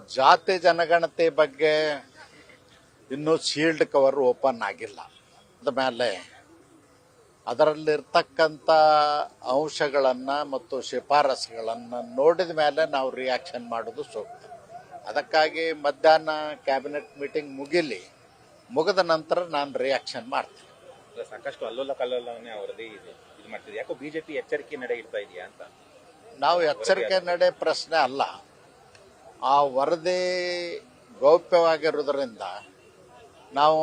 ಜಾತಿ ಜನಗಣತಿ ಬಗ್ಗೆ ಇನ್ನೂ ಶೀಲ್ಡ್ ಕವರ್ ಓಪನ್ ಆಗಿಲ್ಲ. ಅದ್ಮೇಲೆ ಅದರಲ್ಲಿರ್ತಕ್ಕಂಥ ಅಂಶಗಳನ್ನು ಮತ್ತು ಶಿಫಾರಸುಗಳನ್ನು ನೋಡಿದ ಮೇಲೆ ನಾವು ರಿಯಾಕ್ಷನ್ ಮಾಡೋದು ಸೂಕ್ತ. ಅದಕ್ಕಾಗಿ ಮಧ್ಯಾಹ್ನ ಕ್ಯಾಬಿನೆಟ್ ಮೀಟಿಂಗ್ ಮುಗಿದ ನಂತರ ನಾನು ರಿಯಾಕ್ಷನ್ ಮಾಡ್ತೀನಿ. ಸಾಕಷ್ಟು ಅಲ್ಲೋಲ ಕಲ್ಲೋಲವನ್ನೇ ವರದಿ ಇದು ಮಾಡ್ತಿದೆ. ಯಾಕೋ ಬಿಜೆಪಿ ಎಚ್ಚರಿಕೆ ನಡೆ ಇರ್ತಾ ಇದೆಯಾ ಅಂತ? ನಾವು ಎಚ್ಚರಿಕೆ ನಡೆ ಪ್ರಶ್ನೆ ಅಲ್ಲ, ಆ ವರದಿ ಗೌಪ್ಯವಾಗಿರೋದ್ರಿಂದ ನಾವು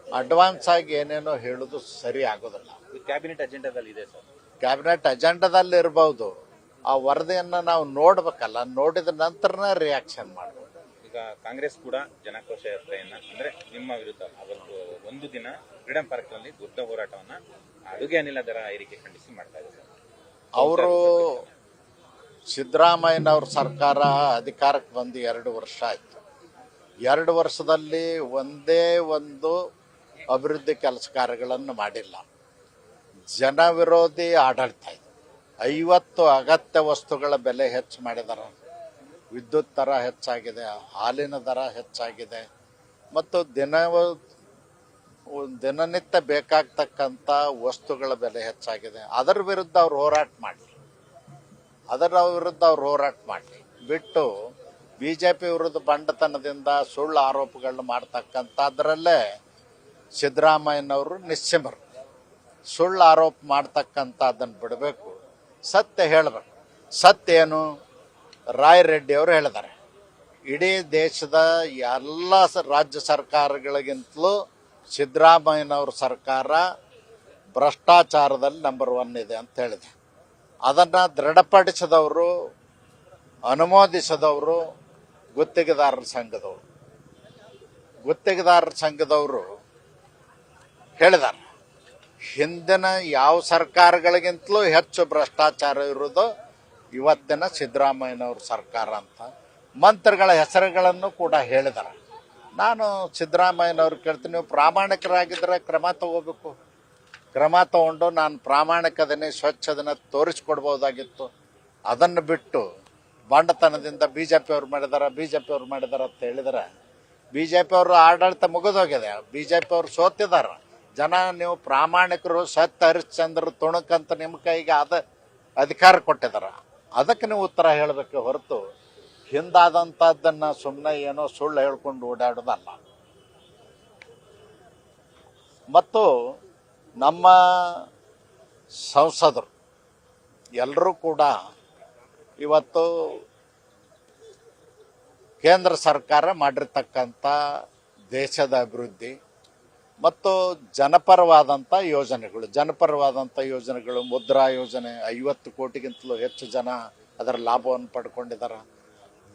ಅಡ್ವಾನ್ಸ್ ಆಗಿ ಏನೇನೋ ಹೇಳೋದು ಸರಿ ಆಗೋದಿಲ್ಲ. ಕ್ಯಾಬಿನೆಟ್ ಅಜೆಂಡಾದಲ್ಲಿ ಇದೆ ಸರ್. ಕ್ಯಾಬಿನೆಟ್ ಅಜೆಂಡಾದಲ್ಲಿ ಇರಬಹುದು. ಆ ವರದಿಯನ್ನು ನಾವು ನೋಡ್ಬೇಕಲ್ಲ, ನೋಡಿದ ನಂತರನೇ ರಿಯಾಕ್ಷನ್ ಮಾಡಬೇಕು. ಈಗ ಕಾಂಗ್ರೆಸ್ ಕೂಡ ಜನಾಕ್ರೋಶ ಯಾತ್ರೆಯನ್ನ ಅಂದ್ರೆ ನಿಮ್ಮ ವಿರುದ್ಧ ಅವತ್ತು ಒಂದು ದಿನ ಫ್ರೀಡಂ ಪಾರ್ಕ್ ನಲ್ಲಿ ದೊಡ್ಡ ಹೋರಾಟವನ್ನ ಅಡುಗೆ ಅನಿಲ ದರ ಏರಿಕೆ ಖಂಡಿಸಿ ಮಾಡ್ತಾ ಇದ್ದಾರೆ. ಅವರು ಸಿದ್ದರಾಮಯ್ಯನವ್ರ ಸರ್ಕಾರ ಅಧಿಕಾರಕ್ಕೆ ಬಂದು 2 ವರ್ಷ ಆಯ್ತು. 2 ವರ್ಷದಲ್ಲಿ ಒಂದೇ ಒಂದು ಅಭಿವೃದ್ಧಿ ಕೆಲಸ ಕಾರ್ಯಗಳನ್ನು ಮಾಡಿಲ್ಲ. ಜನ ವಿರೋಧಿ ಆಡಳಿತ ಇದೆ. 50 ಅಗತ್ಯ ವಸ್ತುಗಳ ಬೆಲೆ ಹೆಚ್ಚು ಮಾಡಿದ್ದಾರೆ. ವಿದ್ಯುತ್ ದರ ಹೆಚ್ಚಾಗಿದೆ, ಹಾಲಿನ ದರ ಹೆಚ್ಚಾಗಿದೆ, ಮತ್ತು ದಿನನಿತ್ಯ ಬೇಕಾಗ್ತಕ್ಕಂಥ ವಸ್ತುಗಳ ಬೆಲೆ ಹೆಚ್ಚಾಗಿದೆ. ಅದರ ವಿರುದ್ಧ ಅವ್ರು ಹೋರಾಟ ಮಾಡಲಿ ಬಿಟ್ಟು ಬಿಜೆಪಿ ವಿರುದ್ಧ ಬಂಡತನದಿಂದ ಸುಳ್ಳು ಆರೋಪಗಳನ್ನ ಮಾಡ್ತಕ್ಕಂಥದ್ರಲ್ಲೇ ಸಿದ್ದರಾಮಯ್ಯನವರು ನಿಶ್ಚಿಮರು. ಸುಳ್ಳು ಆರೋಪ ಮಾಡ್ತಕ್ಕಂಥದ್ದನ್ನು ಬಿಡಬೇಕು, ಸತ್ಯ ಹೇಳಬೇಕು. ಸತ್ಯ ಏನು? ರಾಯರೆಡ್ಡಿ ಅವರು ಹೇಳಿದ್ದಾರೆ, ಇಡೀ ದೇಶದ ಎಲ್ಲ ರಾಜ್ಯ ಸರ್ಕಾರಗಳಿಗಿಂತಲೂ ಸಿದ್ದರಾಮಯ್ಯನವ್ರ ಸರ್ಕಾರ ಭ್ರಷ್ಟಾಚಾರದಲ್ಲಿ ನಂಬರ್ 1 ಇದೆ ಅಂತ ಹೇಳಿದೆ. ಅದನ್ನು ದೃಢಪಡಿಸಿದವರು, ಅನುಮೋದಿಸಿದವರು ಗುತ್ತಿಗೆದಾರರ ಸಂಘದವರು ಹೇಳಿದ್ದಾರೆ, ಹಿಂದಿನ ಯಾವ ಸರ್ಕಾರಗಳಿಗಿಂತಲೂ ಹೆಚ್ಚು ಭ್ರಷ್ಟಾಚಾರ ಇರುವುದು ಇವತ್ತಿನ ಸಿದ್ದರಾಮಯ್ಯನವ್ರ ಸರ್ಕಾರ ಅಂತ. ಮಂತ್ರಿಗಳ ಹೆಸರುಗಳನ್ನು ಕೂಡ ಹೇಳಿದ್ದಾರೆ. ನಾನು ಸಿದ್ದರಾಮಯ್ಯನವ್ರು ಕೇಳ್ತೀನಿ, ನೀವು ಪ್ರಾಮಾಣಿಕರಾಗಿದ್ದರೆ ಕ್ರಮ ತಗೋಬೇಕು. ಕ್ರಮ ತಗೊಂಡು ನಾನು ಪ್ರಾಮಾಣಿಕದನ್ನೇ ಸ್ವಚ್ಛದನ್ನ ತೋರಿಸ್ಕೊಡ್ಬೋದಾಗಿತ್ತು. ಅದನ್ನು ಬಿಟ್ಟು ಬಂಡತನದಿಂದ ಬಿಜೆಪಿ ಅವ್ರು ಮಾಡಿದಾರ ಅಂತ ಹೇಳಿದರೆ, ಬಿಜೆಪಿ ಅವರು ಆಡಳಿತ ಮುಗಿದೋಗಿದೆ. ಬಿಜೆಪಿ ಅವರು ಸೋತಿದ್ದಾರೆ. ಜನ ನೀವು ಪ್ರಾಮಾಣಿಕರು, ಸತ್ಯ ಹರಿಶ್ಚಂದ್ರ ತುಣುಕಂತ ನಿಮ್ಮ ಕೈಗೆ ಅಧಿಕಾರ ಕೊಟ್ಟಿದ್ದಾರೆ. ಅದಕ್ಕೆ ನೀವು ಉತ್ತರ ಹೇಳಬೇಕು ಹೊರತು ಹಿಂದಾದಂಥದ್ದನ್ನು ಸುಮ್ಮನೆ ಏನೋ ಸುಳ್ಳು ಹೇಳ್ಕೊಂಡು ಓಡಾಡೋದಲ್ಲ. ಮತ್ತು ನಮ್ಮ ಸಂಸದರು ಎಲ್ಲರೂ ಕೂಡ ಇವತ್ತು ಕೇಂದ್ರ ಸರ್ಕಾರ ಮಾಡಿರ್ತಕ್ಕಂಥ ದೇಶದ ಅಭಿವೃದ್ಧಿ ಮತ್ತು ಜನಪರವಾದಂಥ ಯೋಜನೆಗಳು, ಮುದ್ರಾ ಯೋಜನೆ 50 ಕೋಟಿಗಿಂತಲೂ ಹೆಚ್ಚು ಜನ ಅದರ ಲಾಭವನ್ನು ಪಡ್ಕೊಂಡಿದ್ದಾರೆ.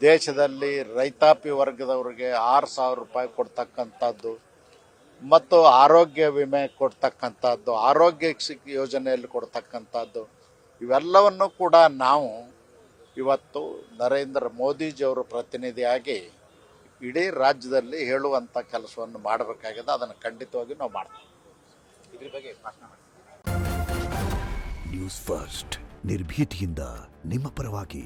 ದೇಶದಲ್ಲಿ ರೈತಾಪಿ ವರ್ಗದವರಿಗೆ 6,000 ರೂಪಾಯಿ ಕೊಡ್ತಕ್ಕಂಥದ್ದು ಮತ್ತು ಆರೋಗ್ಯ ವಿಮೆ ಕೊಡ್ತಕ್ಕಂಥದ್ದು, ಆರೋಗ್ಯ ಯೋಜನೆಯಲ್ಲಿ ಕೊಡ್ತಕ್ಕಂಥದ್ದು, ಇವೆಲ್ಲವನ್ನು ಕೂಡ ನಾವು ಇವತ್ತು ನರೇಂದ್ರ ಮೋದಿಜಿಯವರು ಪ್ರತಿನಿಧಿಯಾಗಿ ಇಡೀ ರಾಜ್ಯದಲ್ಲಿ ಹೇಳುವಂಥ ಕೆಲಸವನ್ನು ಮಾಡಬೇಕಾಗಿದೆ. ಅದನ್ನು ಖಂಡಿತವಾಗಿ ನಾವು ಮಾಡ್ತೀವಿ. ಇದ್ರ ಬಗ್ಗೆ ಭಾಷಣ ಮಾಡಿ. ನ್ಯೂಸ್ ಫಸ್ಟ್ ನಿರ್ಭೀತಿಯಿಂದ ನಿಮ್ಮ ಪರವಾಗಿ.